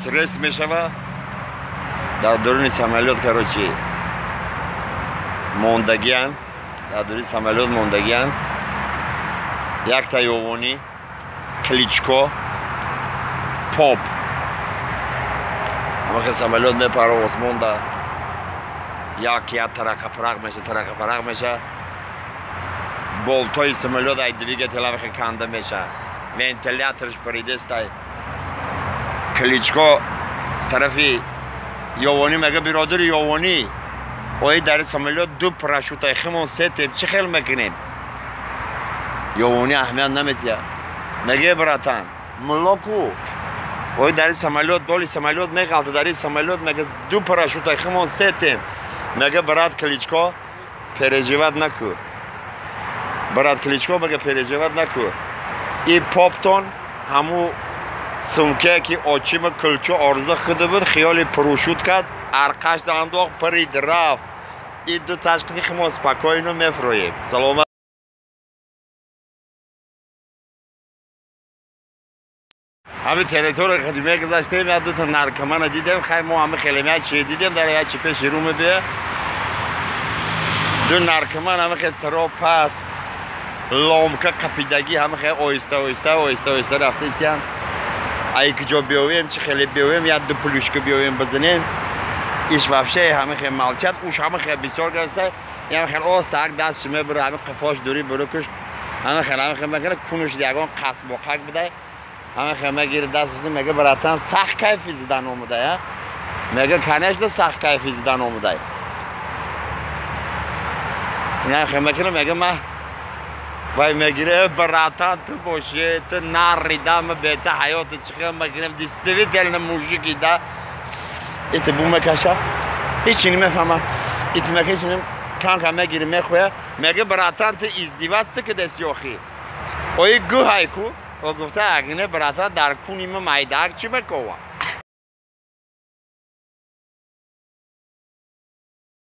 رست میشود در درون سامالیات کاروچی موندگیان در درون سامالیات موندگیان یک تا یوونی کلیچکو پاپ اما که سامالیات میپره آسمان دا یکی ترقه پرق میشه болтои самолёт ай двигатель کنده میشه вентиляторش پریده است کلیچکو طرفی یوانی مگه برادر یوانی اوی در سامولات دو پراشوت خمون سه تیپ چه خیلی میکنیم یوانی اهمیت نمیتیه مگه براتن ملاکو اوی در سامولات بالی سامولات میگالت در سامولات مگه دو پراشوت خمون سه تیپ مگه برات کلیچکو پرژیوت نکو برات کلیچکو مگه پرژیوت نکو ای پاپتون همو سمکه که آچیم کلچو آرزه خده بود خیال پروشود کرد ارقش دانداخت پرید رفت این دو تشکیل خیلی سپاکاینو میفرویم سلامت همه تریتور قدیمی گذاشتیم یا دو تا نرکمان دیدیم خیلی ما همه خیلی چی دیدیم در یه چی پیش رو میبیه دو نرکمان همه خیلی سرا پست لامکه قپیدگی همه خیلی آیسته رفته استیم ای که جا بیاویم چه خیلی بیاویم یا دو پلوشکو بیاویم بزنیم ایش وفشه همه خیلی مالچت اوش همه خیلی بسیار گرسته همه خیلی آست تاک دستش میبره همه قفاش دوری برو کش همه خیلی میکنه کنوش دیگان قصب و قک بده همه خیلی میگیره دستش میگه براتن سخت کیفی زدن آمده میگه کنش ده سخت کیفی زدن آمده نه خیلی میکنه میگه من وای میگیره براتن تو باشه تو نریدم بیت حیات چخه میگیرم دیستوی دلن موجودی ده ایت بو میکشه هیچی نمیفهمم ایت میکشم کانکا میگیره میخواه میگه براتن تو ازدیوات سه که دستیاخی اوی گو های کو و گفته اگه براتن در کونیم مایدار چی میکوه